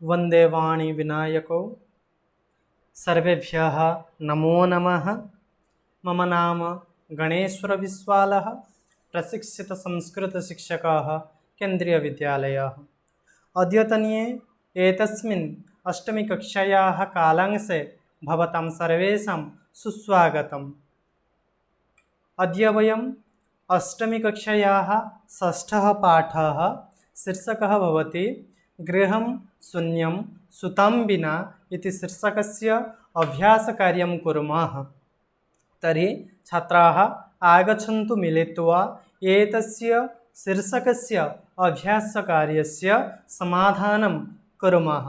वंदे वाणी विनायको सर्वेभ्यः नमो नमः। मम नाम गणेश्वर विश्वालः, प्रशिक्षित संस्कृत शिक्षकः केन्द्रीयविद्यालयः। अद्यतनीये एतस्मिन् अष्टमी कक्षायाः कालांशे भवतां सर्वेषां सुस्वागतम्। अद्य वयम् अष्टमी कक्षायाः षष्ठः पाठः शीर्षकः भवति गृहं शून्यं सुतं विना इति शीर्षकस्य अभ्यासकार्यं कुर्मः। तर्हि छात्राः आगच्छन्तु, मिलित्वा एतस्य शीर्षकस्य अभ्यासकार्यस्य समाधानं कुर्मः।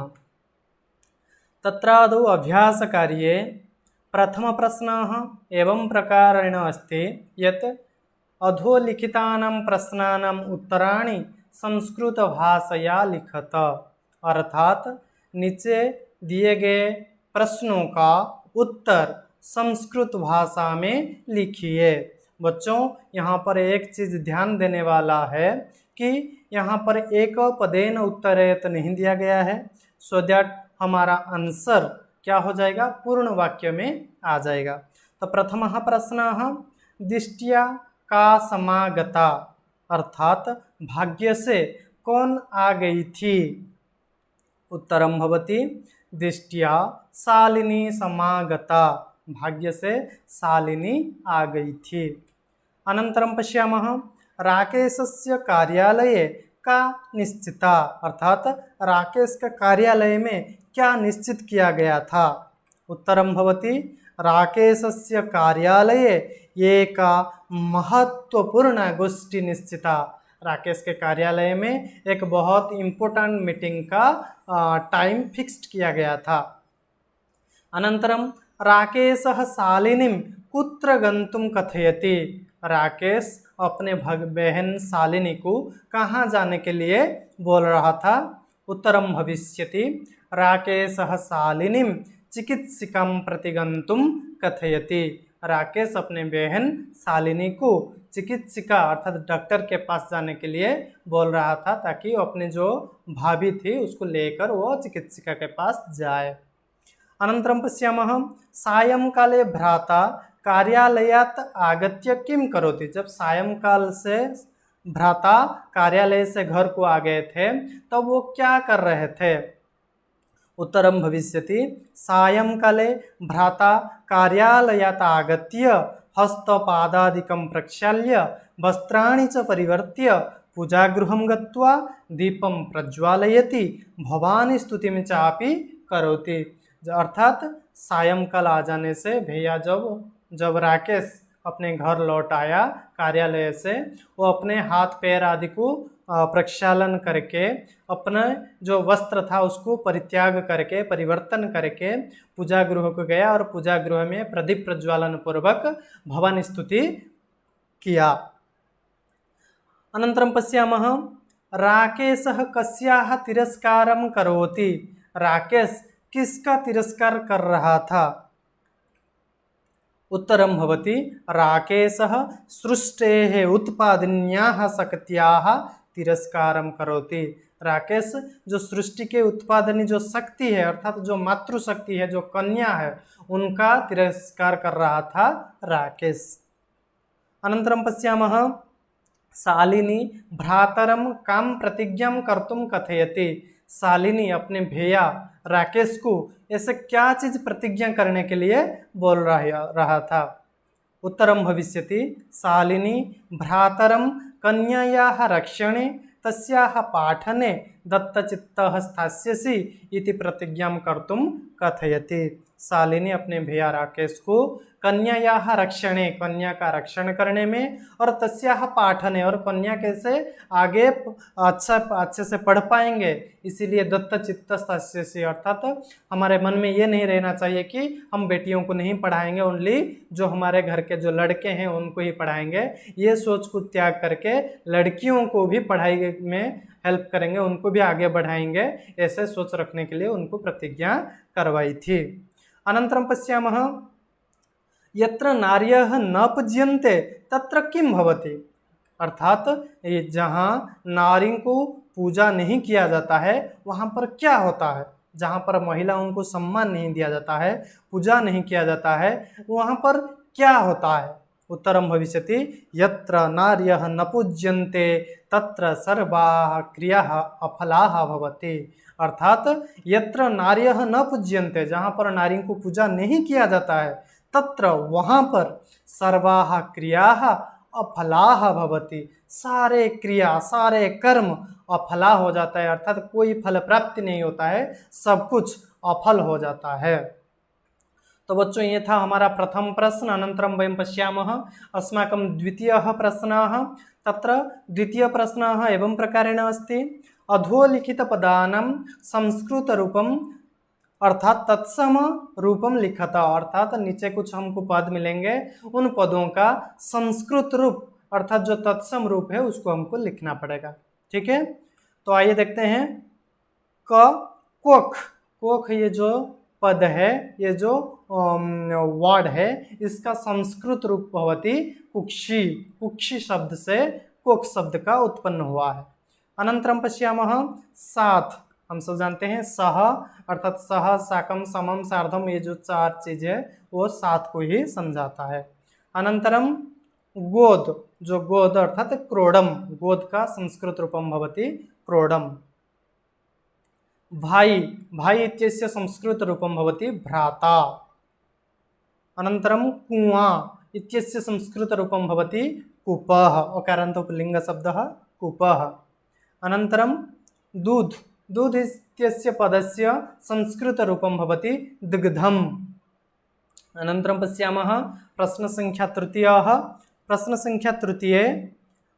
तत्रादौ अभ्यासकार्ये प्रथमप्रश्नः एवं प्रकारेण अस्ति यत् अधोलिखितानां प्रश्नानाम् उत्तराणि संस्कृतभाषया लिखत, अर्थात नीचे दिए गए प्रश्नों का उत्तर संस्कृत भाषा में लिखिए। बच्चों, यहाँ पर एक चीज़ ध्यान देने वाला है कि यहाँ पर एक पदेन उत्तरेत नहीं दिया गया है, सो दैट हमारा आंसर क्या हो जाएगा, पूर्ण वाक्य में आ जाएगा। तो प्रथमः प्रश्नः दिष्ट्या का समागता, अर्थात भाग्य से कौन आ गई थी। उत्तरम भवति दिष्ट्या शालिनी समागता, भाग्य से शालिनी आ गई थी। अनन्तरं पश्यामः राकेशस्य कार्यालये का निश्चिता, अर्थात राकेश का कार्यालय में क्या निश्चित किया गया था। उत्तरम भवति राकेशस्य कार्यालये एका महत्वपूर्ण गोष्ठी निश्चिता, राकेश के कार्यालय में एक बहुत इम्पोर्टेंट मीटिंग का टाइम फिक्स्ड किया गया था। अनन्तरं राकेशः शालिनीं कुत्र गन्तुं कथयति, राकेश अपने बहन शालिनी को कहाँ जाने के लिए बोल रहा था। उत्तरम भविष्यति राकेशः शालिनीं चिकित्सिकां प्रति गन्तुं कथयति, राकेश अपने बहन शालिनी को चिकित्सिका अर्थात डॉक्टर के पास जाने के लिए बोल रहा था, ताकि अपने जो भाभी थी उसको लेकर वो चिकित्सिका के पास जाए। अनन्तरं पश्यामः सायंकाले भ्राता कार्यालयात् आगत्य किं करोति, जब सायंकाल से भ्राता कार्यालय से घर को आ गए थे तब वो क्या कर रहे थे। उत्तरम भविष्यति सायंकाले भ्राता कार्यालयात् आगत्य हस्तपादादिकं प्रक्षाल्य वस्त्राणि च परिवर्त्य पूजागृहं गत्वा दीपं प्रज्वालयति भवानी स्तुतिं चापि करोति। अर्थात सायंकाल आ जाने से भैया जब राकेश अपने घर लौट आया कार्यालय से, वो अपने हाथ पैर आदि को प्रक्षालन करके अपना जो वस्त्र था उसको परित्याग करके परिवर्तन करके पूजा गृह को गया और पूजा गृह में प्रदीप प्रज्वालन पूर्वक भवानी स्तुति किया। अनन्तरं पश्यामः राकेशः कस्याः तिरस्कारं करोति, राकेश किसका तिरस्कार कर रहा था। उत्तरम भवति राकेशः सृष्टेः उत्पादिन्याः शक्त्याः तिरस्कारं करोति, राकेश जो सृष्टि के उत्पादनी जो शक्ति है अर्थात जो मातृशक्ति है, जो कन्या है, उनका तिरस्कार कर रहा था राकेश। अनन्तरं पश्यामः शालिनी भ्रातरं कां प्रतिज्ञां कर्तुं कथयति, शालिनी अपने भैया राकेश को ऐसे क्या चीज़ प्रतिज्ञा करने के लिए बोल रहा था। उत्तरम भविष्यति शालिनी भ्रातरं कन्यायाः रक्षणे तस्याः पाठने दत्तचित्तः स्थास्यसि इति प्रतिज्ञां कर्तुं कथयति, शालिनी अपने भैया राकेश को कन्यायाः रक्षणे, कन्या का रक्षण करने में, और तस्याः पाठने, और कन्या कैसे आगे अच्छे से पढ़ पाएंगे, इसीलिए दत्तचित्त स्थास्यसि, अर्थात हमारे मन में ये नहीं रहना चाहिए कि हम बेटियों को नहीं पढ़ाएंगे, ओनली जो हमारे घर के जो लड़के हैं उनको ही पढ़ाएंगे। ये सोच को त्याग करके लड़कियों को भी पढ़ाई में हेल्प करेंगे, उनको भी आगे बढ़ाएंगे, ऐसे सोच रखने के लिए उनको प्रतिज्ञा करवाई थी। अनन्तरं पश्यामः यत्र नार्यः न पूज्यन्ते तत्र किं भवति, अर्थात जहाँ नारी को पूजा नहीं किया जाता है वहाँ पर क्या होता है? जहाँ पर महिलाओं को सम्मान नहीं दिया जाता है, पूजा नहीं किया जाता है, वहाँ पर क्या होता है? उत्तरम भविष्यति यत्र नार्यः न पूज्यन्ते तत्र सर्वाः क्रियाः अफलाः भवति। अर्थात यत्र नार्यः न पूज्यन्ते, जहाँ पर नारियों को पूजा नहीं किया जाता है, तत्र वहाँ पर सर्वाः क्रियाः अफलाः भवति, सारे क्रिया सारे कर्म अफला हो जाता है, अर्थात कोई फल प्राप्ति नहीं होता है, सब कुछ अफल हो जाता है। तो बच्चों ये था हमारा प्रथम प्रश्न। अनन्तरं वयं पश्यामः अस्माकं द्वितीयः प्रश्नः। तत्र द्वितीय प्रश्नः एवं प्रकारेण अस्ति अधोलिखितपदानां संस्कृतरूपम् अर्थात तत्सम रूपम लिखता, अर्थात नीचे कुछ हमको पद मिलेंगे, उन पदों का संस्कृत रूप अर्थात जो तत्सम रूप है उसको हमको लिखना पड़ेगा। ठीक है, तो आइए देखते हैं। क कोख, कोख ये जो पद है, ये जो वर्ड है, इसका संस्कृत रूप भवति कुक्षी, कुक्षी शब्द से कोख शब्द का उत्पन्न हुआ है। अनंतरम पश्यामः साथ, हम सब जानते हैं सह अर्थात सह साकम समम सार्धम, ये जो चार चीज है वो साथ को ही समझाता है। अनंतरम गोद, जो गोद अर्थात क्रोडम, गोद का संस्कृत रूपम भवति क्रोडम। भाई, भाई इत्यस्य संस्कृत रूपम भवति भ्राता। अनंतरम कुआं इत्यस्य संस्कृत रूपम भवति कूपः, अकारान्त पुल्लिंग शब्दः कूपः। अनंतरम दूध, दूध इत्यस्य पदस्य संस्कृत रूपम भवति दुग्धम। अनंतरम पश्यामः प्रश्न संख्या तृतीयः। प्रश्न संख्या तृतीये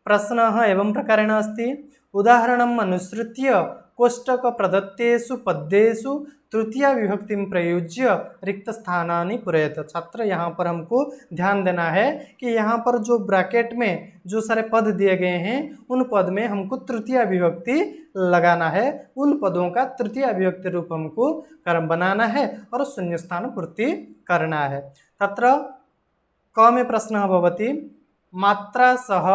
प्रश्नः एवं प्रकारेण अस्ति उदाहरणम् अनुसृत्य कोष्टक प्रदत्तेषु पद्येषु तृतीया विभक्तिं प्रयुज्य रिक्त स्थानानि पूरयत। छात्र यहाँ पर हमको ध्यान देना है कि यहाँ पर जो ब्रैकेट में जो सारे पद दिए गए हैं उन पद में हमको तृतीया विभक्ति लगाना है, उन पदों का तृतीया विभक्ति रूप हमको कर्म बनाना है और शून्य स्थान पूर्ति करना है। तत्र क में प्रश्न भवति मात्रा सह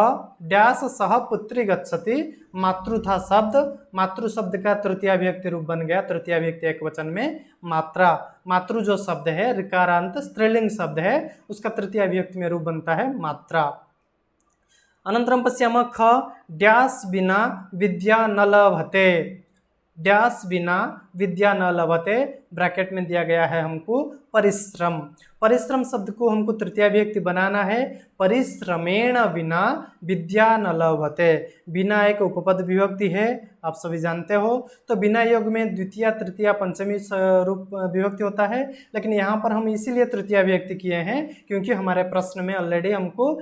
डैश सह पुत्री गच्छति। मातृ था शब्द, मातृ शब्द का तृतीया विभक्ति रूप बन गया, तृतीया विभक्ति एक वचन में मात्रा। मातृ जो शब्द है ऋकारांत स्त्रीलिंग शब्द है, उसका तृतीया विभक्ति में रूप बनता है मात्रा। अनंतरम पश्यामः ख डैश बिना विद्या न लभते। डैश बिना विद्या न लभते, ब्रैकेट में दिया गया है हमको परिश्रम। परिश्रम शब्द को हमको तृतीया विभक्ति बनाना है, परिश्रमेण बिना विद्या न लभते। बिना एक उपपद विभक्ति है, आप सभी जानते हो, तो बिना योग में द्वितीय तृतीया पंचमी रूप विभक्ति होता है, लेकिन यहाँ पर हम इसीलिए तृतीया विभक्ति किए हैं क्योंकि हमारे प्रश्न में ऑलरेडी हमको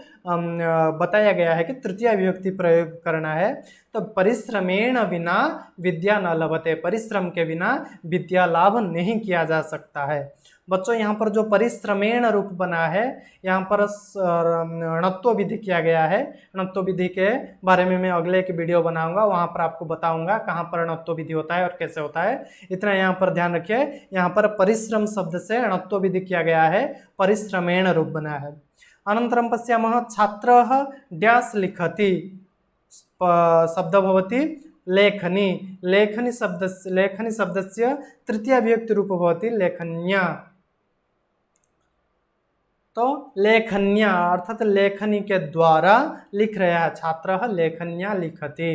बताया गया है कि तृतीया विभक्ति प्रयोग करना है। तो परिश्रमेण बिना विद्या न लभते, परिश्रम के बिना विद्या लाभ नहीं किया जा सकता है। बच्चों यहाँ पर जो परिश्रमेण रूप बना है, यहाँ पर णत्व विधि किया गया है। णत्व विधि के बारे में मैं अगले एक वीडियो बनाऊंगा, वहाँ पर आपको बताऊंगा कहाँ पर णत्व विधि होता है और कैसे होता है। इतना यहाँ पर ध्यान रखिए, यहाँ पर परिश्रम शब्द से णत्व विधि किया गया है, परिश्रमेण रूप बना है। अनंतरम पश्यामः छात्रः डैश लिखति शब्द भवति लेखनी। लेखनी शब्दस्य तृतीया विभक्ति रूप भवति लेखन्या। तो लेखन्या अर्थात लेखनी के द्वारा लिख रहा है, छात्रः लेखन्या लिखति।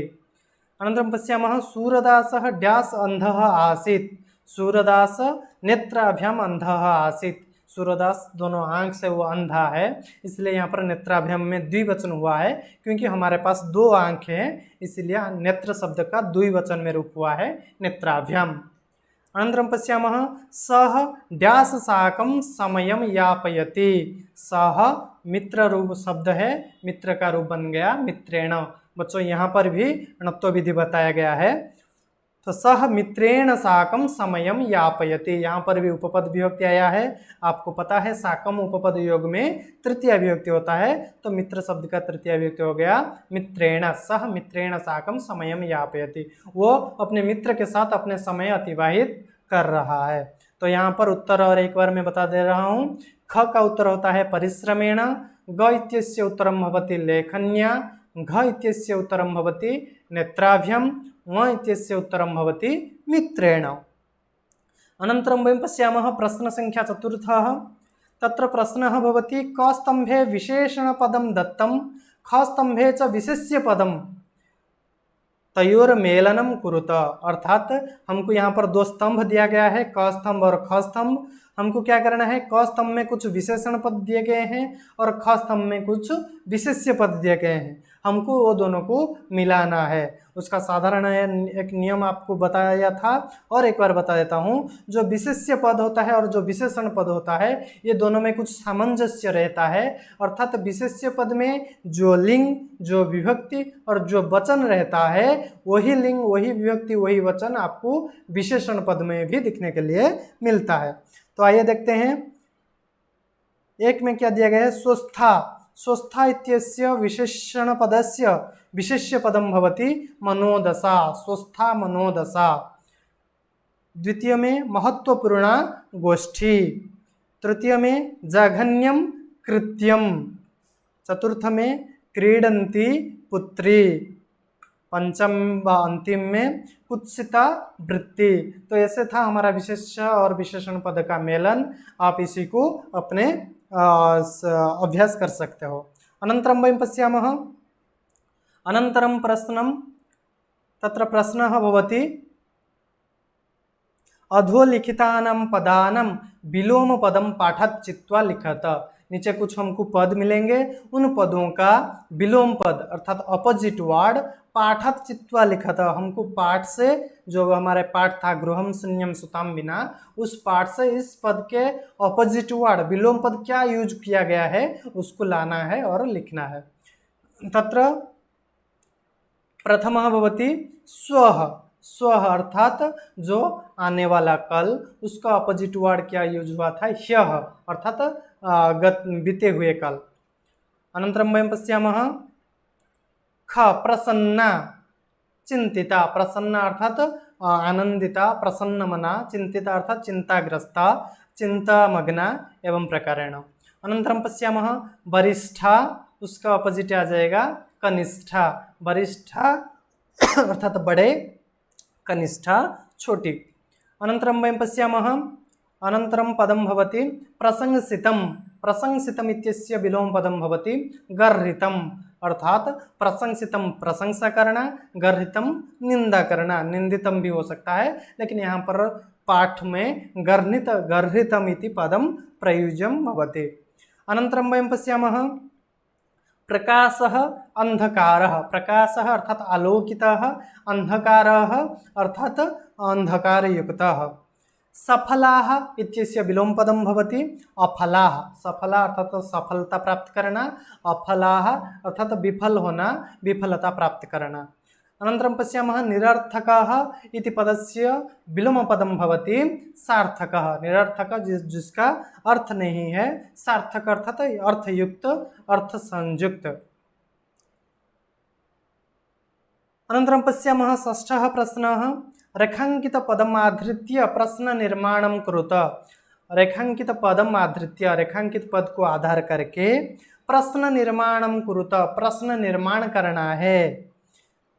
अनन्तरं पश्यामः सूरदासः डैश अंधः आसीत्। सूरदास नेत्राभ्याम अंधः आसीत्। सूरदास दोनों आंख से वो अंधा है, इसलिए यहाँ पर नेत्राभ्याम में द्विवचन हुआ है, क्योंकि हमारे पास दो आंखें हैं, इसलिए नेत्र शब्द का द्विवचन में रूप हुआ है नेत्राभ्याम। अनन्तरं पश्यामः सः डैश साकं समयं यापयति। सः मित्र रूप शब्द है, मित्र का रूप बन गया मित्रेण। बच्चों यहाँ पर भी णत्व विधि बताया गया है, तो सह मित्रेण साकम समयम यापयति। यहाँ पर भी उपपद विभक्ति आया है, आपको पता है साकम उपपद योग में तृतीय विभक्ति होता है, तो मित्र शब्द का तृतीय विभक्ति हो गया मित्रेण। सह मित्रेण साकम समयम यापयति, वो अपने मित्र के साथ अपने समय अतिवाहित कर रहा है। तो यहाँ पर उत्तर और एक बार मैं बता दे रहा हूँ। ख का उत्तर होता है परिश्रमेण, ग इत्यस्य उत्तरम भवति लेखन्या, घ इत्यस्य उत्तरम भवति नेत्राभ्यम, व इत्यस्य उत्तरं भवति मित्रेण। अनन्तरं वयं पश्यामः प्रश्नसङ्ख्या 4। तत्र प्रश्नः भवति क स्तम्भे विशेषणपदं दत्तं ख स्तम्भे च विशेष्यपदं तयोर्मेलनम कुरुत। अर्थात हमको यहाँ पर दो स्तंभ दिया गया है, क स्तंभ और ख स्तंभ। हमको क्या करना है, क स्तंभ में कुछ विशेषण पद दिए गए हैं और ख स्तंभ में कुछ विशेष्य पद दिए गए हैं, हमको वो दोनों को मिलाना है। उसका साधारण एक नियम आपको बताया था और एक बार बता देता हूँ। जो विशेष्य पद होता है और जो विशेषण पद होता है, ये दोनों में कुछ सामंजस्य रहता है। अर्थात विशेष्य पद में जो लिंग, जो विभक्ति और जो वचन रहता है, वही लिंग, वही विभक्ति, वही वचन आपको विशेषण पद में भी दिखने के लिए मिलता है। तो आइए देखते हैं। एक में क्या दिया गया है, स्वस्था। स्वस्था इत्यस्य विशेषण पदस्य विशेष्य पदम भवति मनोदशा। स्वस्था मनोदशा। द्वितीय में महत्वपूर्णा गोष्ठी। तृतीय में जघन्यम कृत्यम। चतुर्थ में क्रीडन्ती पुत्री। पंचम व अंतिम में कुत्सिता वृत्ति। तो ऐसे था हमारा विशेष्य और विशेषण पद का मेलन। आप इसी को अपने अभ्यास कर सकते हो। अनन्तरं वयं पश्यामः। अनन्तरं प्रश्नं, तत्र प्रश्नः भवति अधोलिखितानां पदानां विलोम पदम पाठत चित्वा लिखत। नीचे कुछ हमको पद मिलेंगे, उन पदों का विलोम पद अर्थात अपोजिट वर्ड पाठत चित्वा लिखत। हमको पाठ से, जो हमारे पाठ था गृहम शून्यम सुताम बिना, उस पाठ से इस पद के अपोजिट वर्ड विलोम पद क्या यूज किया गया है उसको लाना है और लिखना है। तत्र प्रथमः भवति स्वः। स्वः अर्थात जो आने वाला कल, उसका अपोजिट वर्ड क्या यूज हुआ था, ह्यः अर्थात बीते हुए कल। अनन्तरं वयं पश्यामः। ख प्रसन्ना चिंतिता। प्रसन्ना अर्थात आनंदिता, प्रसन्नमना, चिंतिता अर्थात चिंताग्रस्ता, चिंतामग्ना एवं प्रकारेण। अनन्तरं पश्यामः वरिष्ठा, उसका अपोजिट आ जाएगा कनिष्ठा। वरिष्ठा अर्थात बड़े, कनिष्ठा छोटी। अनन्तरं वयं पश्यामः। अनन्तरं पदं भवति प्रशंसितं। प्रशंसितम् इत्यस्य विलोम पदं भवति गर्हितम्। अर्थात प्रशंसितम प्रशंसा करना, गर्हितम निंदा करना। निंदितम भी हो सकता है, लेकिन यहाँ पर पाठ में गर्हितम इति पदम प्रयुज्यम भवति। अनन्तरं वयं पश्यामः। प्रकाशः अंधकारः। प्रकाशः अर्थात आलोकितः, अंधकारः अर्थात अंधकारयुक्तः। सफलाः इत्यस्य विलोम पदं भवति अफलाः। सफला अर्थात सफलता प्राप्त करना, अफलाः अर्थात विफल होना, विफलता प्राप्त करना। अनन्तरं पश्यामः निरर्थकः इति पदस्य विलोम पदं भवति सार्थकः। निरर्थक जिसका अर्थ नहीं है, सार्थक अर्थात अर्थयुक्त, अर्थ संयुक्त। अनन्तरं पश्यामः षष्ठः प्रश्नः। रेखांकित पदम आधृत्य प्रश्न निर्माणं कुरुत। रेखांकित पदम आधृत्य, रेखांकित पद को आधार करके प्रश्न निर्माणं कुरुत, प्रश्न निर्माण करना है।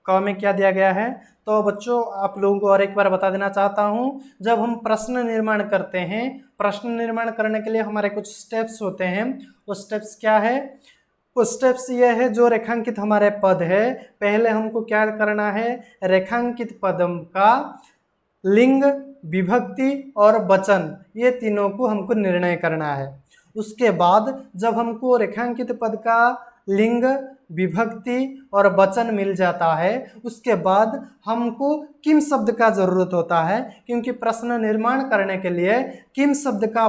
क में क्या दिया गया है, तो बच्चों आप लोगों को और एक बार बता देना चाहता हूँ। जब हम प्रश्न निर्माण करते हैं, प्रश्न निर्माण करने के लिए हमारे कुछ स्टेप्स होते हैं। वो स्टेप्स क्या है, वो स्टेप्स ये है, जो रेखांकित हमारे पद है, पहले हमको क्या करना है, रेखांकित पदम का लिंग, विभक्ति और वचन, ये तीनों को हमको निर्णय करना है। उसके बाद जब हमको रेखांकित पद का लिंग, विभक्ति और वचन मिल जाता है, उसके बाद हमको किम शब्द का जरूरत होता है, क्योंकि प्रश्न निर्माण करने के लिए किम शब्द का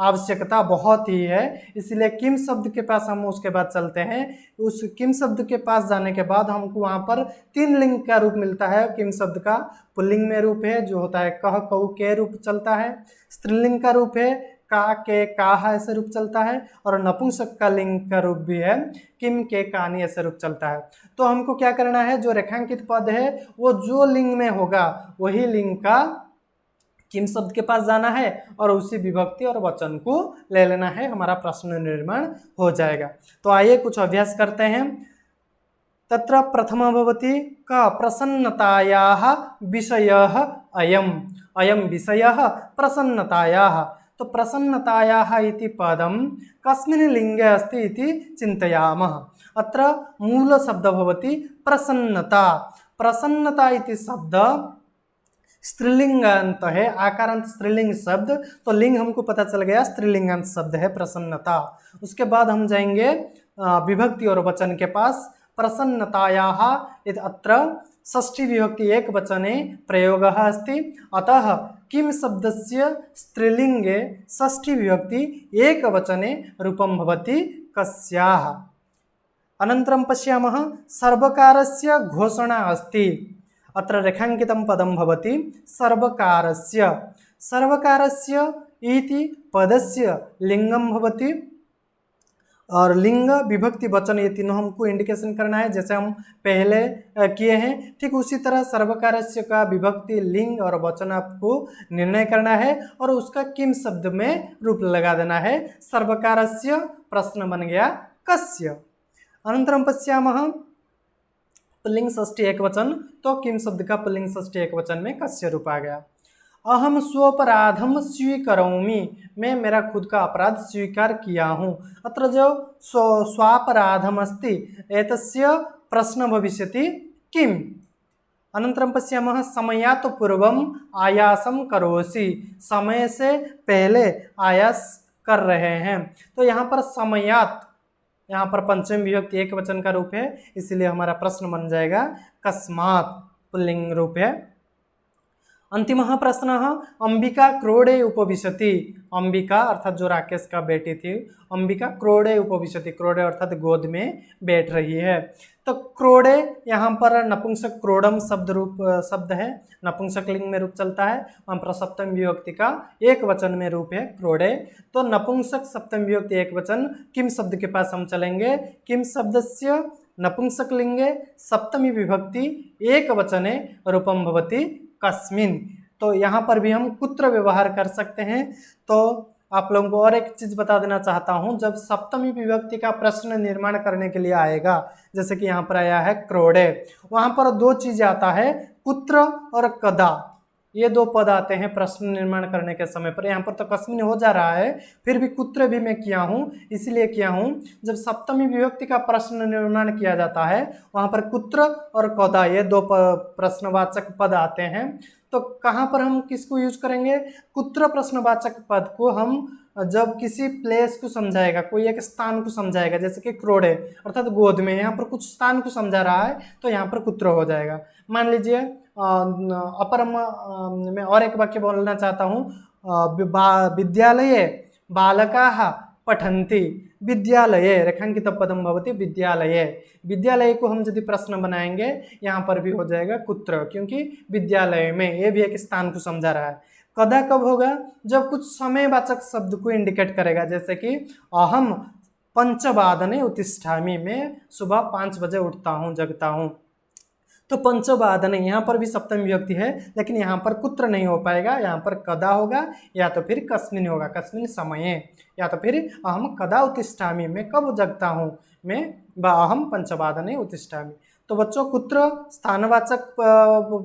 आवश्यकता बहुत ही है। इसलिए किम शब्द के पास हम उसके बाद चलते हैं। उस किम शब्द के पास जाने के बाद हमको वहाँ पर 3 लिंग का रूप मिलता है। किम शब्द का पुल्लिंग में रूप है, जो होता है कह, कऊ, के रूप चलता है। स्त्रीलिंग का रूप है का, के, काहा ऐसे रूप चलता है। और नपुंसक का लिंग का रूप भी है किम, के, कानी ऐसे रूप चलता है। तो हमको क्या करना है, जो रेखांकित पद है वो जो लिंग में होगा वही लिंग का किम शब्द के पास जाना है और उसी विभक्ति और वचन को ले लेना है, हमारा प्रश्न निर्माण हो जाएगा। तो आइए कुछ अभ्यास करते हैं। तत्र प्रथमः भवति क प्रसन्नतायाः विषयः अयम् अयं विषयः प्रसन्नतायाः। तो प्रसन्नतायाः इति पदं कस्मिन् लिङ्गे अस्ति इति चिन्तयामः। अत्र मूलशब्दः भवति प्रसन्नता। प्रसन्नता इति शब्द स्त्रीलिंगांत है, आकारांत स्त्रीलिंग शब्द। तो लिंग हमको पता चल गया, स्त्रीलिंगांत शब्द है प्रसन्नता। उसके बाद हम जाएंगे विभक्ति और वचन के पास। प्रसन्नतायाः अत्र षष्ठी विभक्ति एक वचने प्रयोगः अस्ति। अतः किम शब्दस्य स्त्रीलिंगे षष्ठी विभक्ति एक वचने रूपं भवति कस्याः। अनन्तरं पश्यामः सर्वकारस्य घोषणा अस्ति। अत्र रेखांकितं पदं भवति सर्वकारस्य। सर्वकारस्य इति पदस्य लिंगं भवति और लिंग विभक्ति वचन ये तीनों हमको इंडिकेशन करना है, जैसे हम पहले किए हैं। ठीक उसी तरह सर्वकारस्य का विभक्ति लिंग और वचन आपको निर्णय करना है और उसका किम शब्द में रूप लगा देना है। सर्वकारस्य प्रश्न बन गया कस्य। अनंतरम पश्यामः पुल्लिंग षष्ठी एक वचन। तो किम शब्द का पुल्लिंग षष्ठी एक वचन में कस्य रूप आ गया। अहम स्वपराधम स्वीकरोमि, मैं मेरा खुद का अपराध स्वीकार किया हूँ। अत्र जो स्वापराधम अस्ति एतस्य प्रश्न भविष्यति किम। अनन्तरं पश्यामः समयात् पूर्वम आयासम करोसि, समय से पहले आयास कर रहे हैं। तो यहाँ पर समयात्, यहाँ पर पंचम विभक्ति एक वचन का रूप है, इसलिए हमारा प्रश्न बन जाएगा कस्मात्, पुल्लिंग रूप है। अंतिमः प्रश्नः अंबिका क्रोडे उपविशति। अंबिका अर्थात जो राकेश का बेटी थी, अंबिका क्रोडे उपविशति, क्रोडे अर्थात गोद में बैठ रही है। तो क्रोडे यहाँ पर नपुंसक क्रोडम शब्द है, नपुंसक लिंग में रूप चलता है। वहाँ पर सप्तम विभक्ति का एक वचन में रूप है क्रोडे। तो नपुंसक सप्तम विभक्ति एक वचन किम शब्द के पास हम चलेंगे। किम शब्दस्य नपुंसक लिंगे सप्तमी विभक्ति एक वचने रूपम भवति कस्मिन। तो यहाँ पर भी हम कुत्र व्यवहार कर सकते हैं। तो आप लोगों को और एक चीज बता देना चाहता हूँ, जब सप्तमी विभक्ति का प्रश्न निर्माण करने के लिए आएगा, जैसे कि यहाँ पर आया है क्रोडे, वहाँ पर दो चीज आता है, कुत्र और कदा। ये दो पद आते हैं प्रश्न निर्माण करने के समय पर। यहाँ पर तो कस्मिन हो जा रहा है, फिर भी कुत्र भी मैं किया हूँ, इसलिए किया हूँ जब सप्तमी विभक्ति का प्रश्न निर्माण किया जाता है वहाँ पर कुत्र और कदा ये दो प्रश्नवाचक पद आते हैं। तो कहाँ पर हम किसको यूज करेंगे। कुत्र प्रश्नवाचक पद को हम जब किसी प्लेस को समझाएगा, कोई एक स्थान को समझाएगा, जैसे कि क्रोडे अर्थात गोद में, यहाँ पर कुछ स्थान को समझा रहा है तो यहाँ पर कुत्र हो जाएगा। मान लीजिए अपरम मैं और एक वाक्य बोलना चाहता हूँ, विद्यालये बालकाः पठन्ति। विद्यालये रेखांकित पदम भवति विद्यालये। विद्यालय को हम यदि प्रश्न बनाएंगे यहाँ पर भी हो जाएगा कुत्र, क्योंकि विद्यालय में ये भी एक स्थान को समझा रहा है। कदा कब होगा, जब कुछ समयवाचक शब्द को इंडिकेट करेगा, जैसे कि अहम पंचवादने उत्तिष्ठामि, मैं सुबह 5 बजे उठता हूँ, जगता हूँ। तो पंचवादने यहाँ पर भी सप्तमी विभक्ति है, लेकिन यहाँ पर कुत्र नहीं हो पाएगा, यहाँ पर कदा होगा या तो फिर कस्मिन होगा, कस्मिन समये, या तो फिर अहम कदा उत्तिष्ठामि, मैं कब जगता हूँ, मैं अहम पंचवादने उत्तिष्ठामि। तो बच्चों कुत्र स्थानवाचक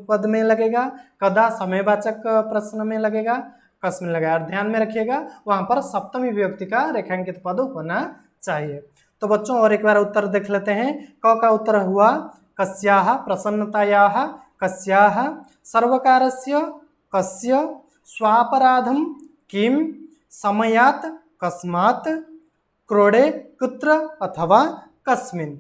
पद में लगेगा, कदा समयवाचक प्रश्न में लगेगा, कस्मिन लगेगा। और ध्यान में रखिएगा वहाँ पर सप्तमी विभक्ति का रेखांकित पद होना चाहिए। तो बच्चों और एक बार उत्तर देख लेते हैं। क का उत्तर हुआ कस्याः, प्रसन्नतायाः कस्याः, सर्वकारस्य कस्य, स्वापराधम किम, समयात् कस्मात्, क्रोडे कुत्र अथवा कस्मिन्।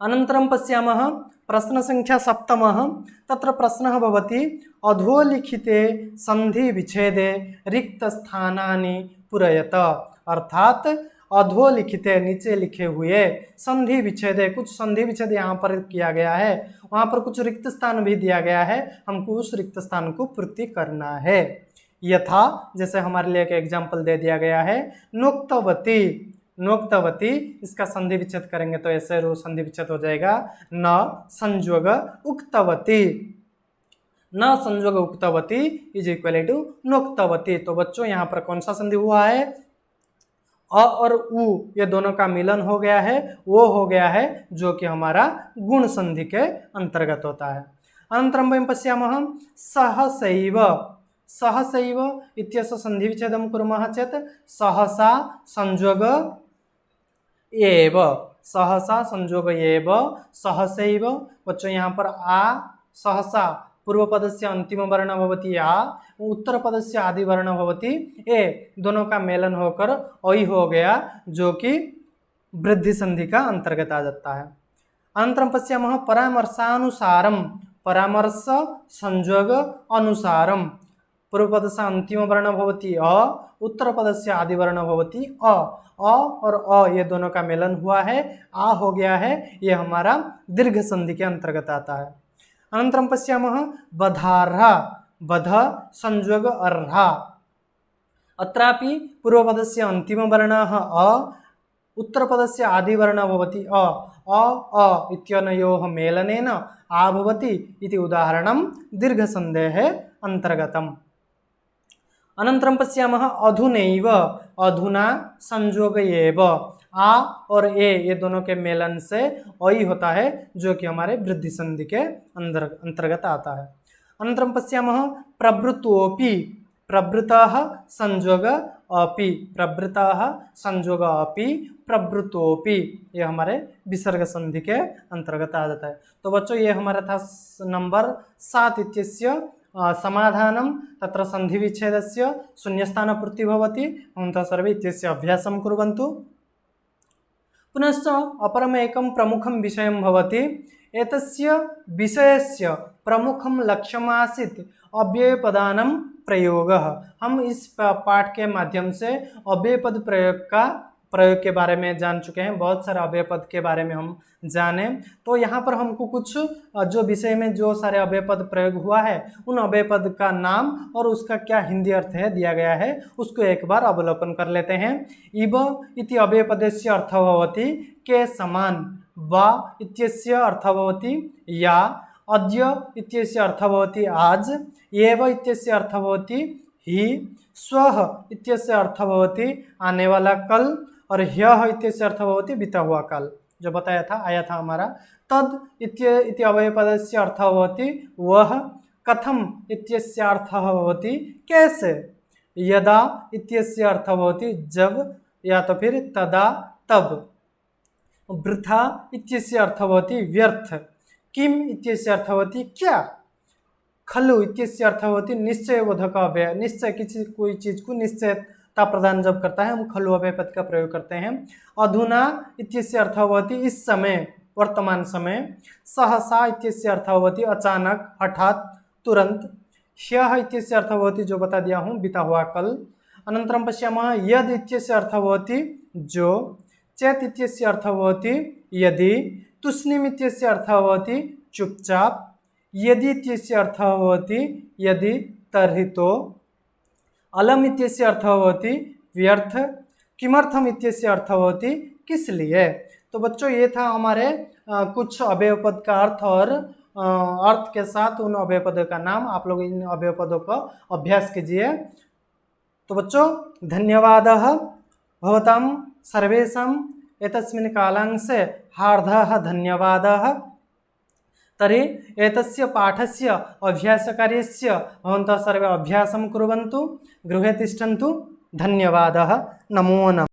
अनन्तरं पश्यामः प्रश्न संख्या 7। तत्र प्रश्नः भवति अधोलिखिते संधि विच्छेदे रिक्त स्थानानि पूरयत। अर्थात अधोलिखिते नीचे लिखे हुए संधि विच्छेदे, कुछ संधि विच्छेद यहाँ पर किया गया है, वहाँ पर कुछ रिक्त स्थान भी दिया गया है, हमको उस रिक्त स्थान को पूर्ति करना है। यथा जैसे हमारे लिए एक एग्जाम्पल दे दिया गया है, नोक्तवती, नोक्तवती इसका संधि विच्छेद करेंगे तो ऐसे रो संधि विच्छेद हो जाएगा न संयोग उक्तवती, न संयोग उक्तवती इज इक्वल टू नोक्तवती। तो बच्चों यहाँ पर कौन सा संधि हुआ है, अ और उ ये दोनों का मिलन हो गया है, वो हो गया है जो कि हमारा गुण संधि के अंतर्गत होता है। अनन्तरं वयं पश्यामः सहसैव सहसैव इत्यस्य संधिविच्छेदं कुर्मः चेत् सहसा संयोग एव, सहसा संयोग एव, सहसैव। बच्चों यहाँ पर आ सहसा पूर्व पद से अंतिम वर्ण भवति आ, उत्तर पद से आदि वर्ण भवति ए, दोनों का मेलन होकर ऐ हो गया जो कि वृद्धि संधि का अंतर्गत आ जाता है। अनन्तरं पश्यामः परामर्शानुसारं, परामर्श संयोग अनुसारं, पूर्व पद से अंतिम वर्ण भवति अ, उत्तर पद से आदि वर्ण भवति अ और अ ये दोनों का मेलन हुआ है, आ हो गया है, ये हमारा दीर्घ संधि के अंतर्गत आता है। अनन्तरं पश्यामः बधार्हा, बध संयोग अर्हा, अत्रापि पूर्वपदस्य अंतिम वर्णः अ, उत्तरपदस्य आदि वर्णः भवति अ इत्यनयोः मेलनेन आ भवति इति उदाहरणं दीर्घसन्धेः अन्तर्गतम्। अनन्तरं पश्यामः अधुनैव, अधुना संयोग एव, आ और ए ये दोनों के मेलन से ऐ होता है जो कि हमारे वृद्धि संधि के अंतर्गत आता है। अनन्तरं पश्यामः प्रवृत्तोऽपि, प्रवृत्तः संयोग अपि, प्रवृत्तः संयोग अपि, प्रवृत्तोऽपि ये हमारे विसर्ग संधि के अंतर्गत आ जाता है। तो बच्चों ये हमारा था नंबर 7 इत्यस्य समाधानं तत्र सन्धिविच्छेदस्य शून्यस्थानपूर्तिः भवति। भवन्तः सर्वे इत्यस्य अभ्यासं कुर्वन्तु। पुनश्च अपरम् एकं प्रमुखं विषयं भवति, एतस्य विषयस्य प्रमुखं लक्ष्यमासीत् अव्ययपदानां प्रयोगः। हम इस पाठ के माध्यम से अव्ययपद प्रयोग के बारे में जान चुके हैं, बहुत सारे अव्ययपद के बारे में हम जाने। तो यहाँ पर हमको कुछ जो विषय में जो सारे अव्ययपद प्रयोग हुआ है उन अव्ययपद का नाम और उसका क्या हिंदी अर्थ है दिया गया है, उसको एक बार अवलोकन कर लेते हैं। इव इति अव्ययपदस्य अर्थः भवति के समान, वा इत्यस्य अर्थः भवति या, अद्य इत्यस्य अर्थः भवति आज, एव इत्यस्य अर्थः भवति ही, स्वः इत्यस्य अर्थः भवति आने वाला कल, और ह्यः इत्यस्य अर्थः भवति बीता हुआ काल, जो बताया था आया था हमारा। तद इति अव्ययपदस्य अर्थः भवति वह, कथम इत्यस्य अर्थः भवति कैसे, यदा इत्यस्य अर्थः भवति जब या तो फिर तदा तब, वृथा इत्यस्य अर्थः भवति व्यर्थ, किम इत्यस्य अर्थः भवति क्या, खलु इत्यस्य अर्थः भवति निश्चयबोधक अव्यय, निश्चय किसी कोई चीज को निश्चयता प्रदान जब करता है हम खलु अव्ययपद का प्रयोग करते हैं। अधुना इत्यस्य अर्थः भवति इस समय, वर्तमान समय। सहसा इत्यस्य अर्थः भवति अचानक, हठात, तुरंत। ह्यः इत्यस्य अर्थः भवति जो बता दिया हूँ बीता हुआ कल। अनन्तरं पश्यामः यद् इत्यस्य अर्थः भवति जो, चेत् इत्यस्य अर्थः भवति यदि, तुष्णीम् इत्यस्य अर्थः भवति चुपचाप, यदि इत्यस्य अर्थः भवति यदि तर्हि तो, अलम इत्यस्य अर्थः भवति व्यर्थ, किमर्थम इत्यस्य अर्थः भवति किस लिए। तो बच्चों ये था हमारे कुछ अव्ययपद का अर्थ और अर्थ के साथ उन अव्ययपदों का नाम। आप लोग इन अव्ययपदों का अभ्यास कीजिए। तो बच्चों धन्यवादः भवतां सर्वेषाम् एतस्मिन् कालांशे हार्दः धन्यवादः। तर्हि एतस्य पाठस्य अभ्यासकार्यस्य भवन्तः सर्वे अभ्यासं कुर्वन्तु, गृहे तिष्ठन्तु। धन्यवादः। नमो नमः।